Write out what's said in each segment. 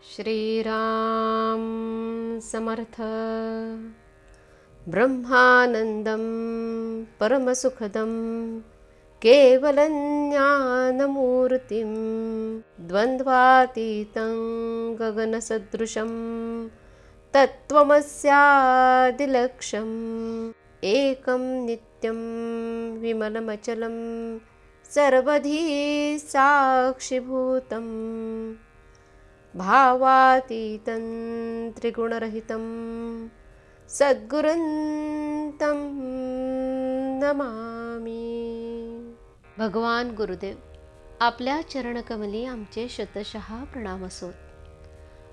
श्रीराम समर्थ। ब्रह्मानंदं परमसुखदं केवलं ज्ञानमूर्तिं द्वन्द्वातीतं गगनसदृशं तत्त्वमस्यादिलक्ष्यम् एकं नित्यं विमलमचलं सर्वधी साक्षिभूतं भावातीतं त्रिगुणरहितं सद्गुरुं नमामि। भगवान गुरुदेव, आपल्या चरणकमली आमचे शतशः प्रणाम असोत।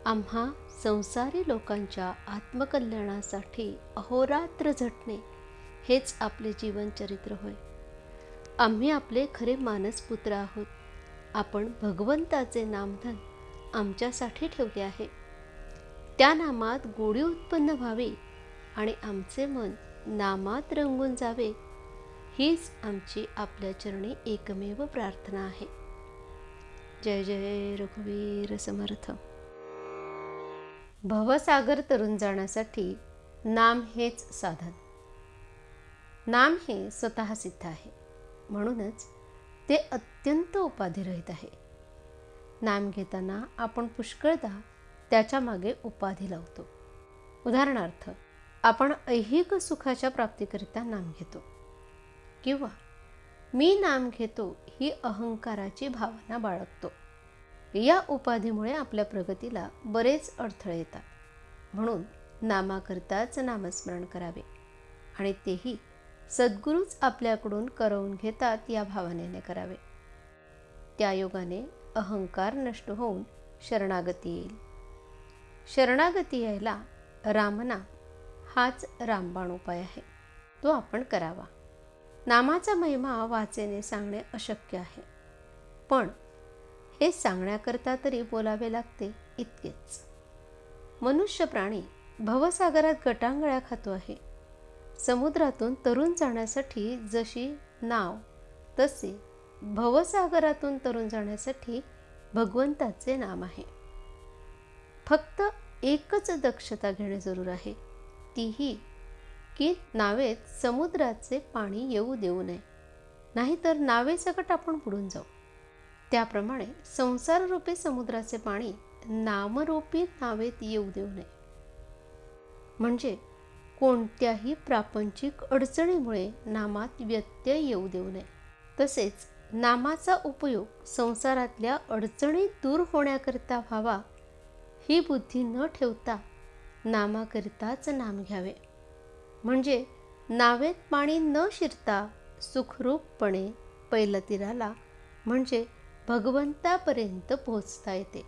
आम्हा संसारी लोकांच्या आत्मकल्याणासाठी अहोरात्र झटणे हेच आपले जीवनचरित्र होय। आम्ही आपले खरे मानसपुत्र आहोत। आपण भगवंताचे नामधन आमच्यासाठी ठेवले आहे। त्या नामात गोडी उत्पन्न व्हावी आणि आमचे मन नामात रंगून जावे, हीच आमची आपल्या चरणी एकमेव प्रार्थना आहे। जय जय रघुवीर समर्थ। भवसागर तरुण जाण्यासाठी नाम हेच साधन। नाम हे स्वतः सिद्ध आहे, म्हणूनच ते अत्यंत उपाधिरहित आहे। नाम घेताना आपण पुष्कळदा त्याच्या मागे उपाधी लावतो। उदाहरणार्थ, आपण ऐहिक सुखाच्या प्राप्तीकरिता नाम घेतो, किंवा मी नाम घेतो ही अहंकाराची भावना बाळगतो। या उपाधीमुळे आपल्या प्रगतीला बरेच अडथळे येतात। म्हणून नामाकरताच नामस्मरण करावे, आणि तेही सद्गुरूच आपल्याकडून करवून घेतात या भावनेने करावे। त्या योगाने अहंकार नष्ट होऊन शरणागती येईल। शरणागती यायला रामनाम हाच रामबाण उपाय आहे, तो आपण करावा। नामाचा महिमा वाचेने सांगणे अशक्य आहे, पण हे सांगण्याकरता तरी बोलावे लागते इतकेच। मनुष्य प्राणी भवसागरात गटांगळ्या खातो आहे। समुद्रातून तरुण जाण्यासाठी जशी नाव, तसे भवसागरातून तरुण जाण्यासाठी भगवंताचे नाम आहे। फक्त एकच दक्षता घेणे जरूर आहे, तीही की नावेत समुद्राचे पाणी येऊ देऊ नये, नाहीतर नावेसकट आपण बुडून जाऊ। त्याप्रमाणे संसाररूपी समुद्राचे पाणी नामरूपी नावेत येऊ देऊ नये, म्हणजे कोणत्याही प्रापंचिक अडचणीमुळे नामात व्यत्यय येऊ देऊ नये। तसेच नामाचा उपयोग संसारातल्या अडचणी दूर होण्याकरिता व्हावा, ही बुद्धी न ठेवता नामाकरिताच नाम घ्यावे, म्हणजे नावेत पाणी न शिरता सुखरूपपणे पैलतीराला म्हणजे भगवंतापर्यंत पोहोचता येते।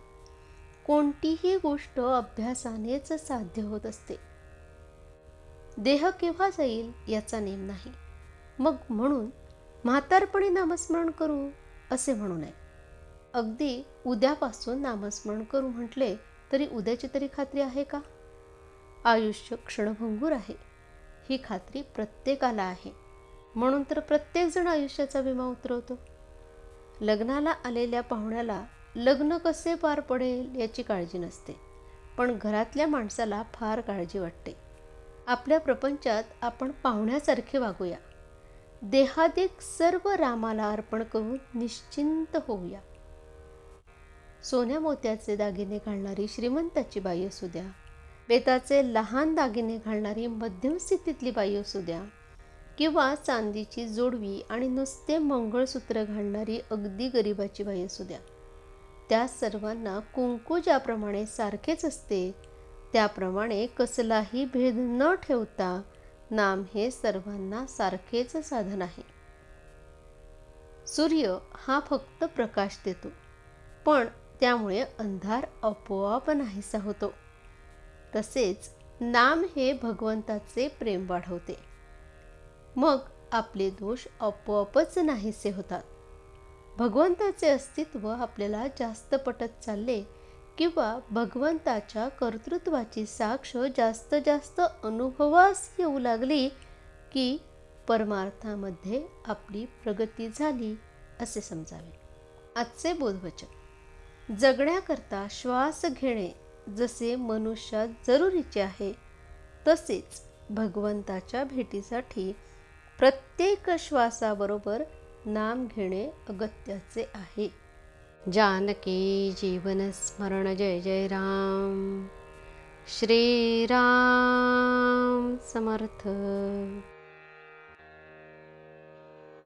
कोणतीही गोष्ट अभ्यासानेच साध्य होत असते। देह केव्हा जाईल याचा नेम नाही, मग म्हणून म्हातारपणी नामस्मरण करू असे म्हणू नये। अगदी उद्यापासून नामस्मरण करू म्हटले तरी उद्याची तरी खात्री आहे का? आयुष्य क्षणभंगूर आहे, ही खात्री प्रत्येकाला आहे। म्हणून तर प्रत्येकजण आयुष्याचा विमा उतरवतो। लग्नाला आलेल्या पाहुण्याला लग्न कसे पार पडेल याची काळजी नसते, पण घरातल्या माणसाला फार काळजी वाटते। आपल्या प्रपंचात आपण पाहुण्यासारखे वागूया, देहादिक सर्व रामाला अर्पण करून निश्चिंत होऊया। सोन्या मोत्याचे दागिने घालणारी श्रीमंताची बाई असू द्या, बेताचे लहान दागिने घालणारी मध्यम स्थितीतली बाई असू द्या, किंवा चांदीची जोडवी आणि नुसते मंगळसूत्र घालणारी अगदी गरिबाची बाई असू द्या, त्या सर्वांना कुंकू ज्याप्रमाणे सारखेच असते, त्याप्रमाणे कसलाही भेद न ठेवता नाम हे सर्वांना सारखेच साधन आहे। सूर्य हा फक्त प्रकाश देतो, पण त्यामुळे अंधार आपोआप नाहीसा होतो। तसेच नाम हे भगवंताचे प्रेम वाढवते, मग आपले दोष आपोआपच नाहीसे होतात। भगवंताचे अस्तित्व आपल्याला जास्त पटत चालले, किंवा भगवंताच्या कर्तृत्वाची साक्ष जास्त जास्त अनुभवास येऊ लागली, की परमार्थामध्ये आपली प्रगती झाली असे समजावे। आजचे बोधवचन। जगण्याकरता श्वास घेणे जसे मनुष्यात जरुरीचे आहे, तसेच भगवंताच्या भेटीसाठी प्रत्येक श्वासाबरोबर नाम घेणे अगत्याचे आहे. जानकी जीवन स्मरण जय जय राम. श्रीराम समर्थ.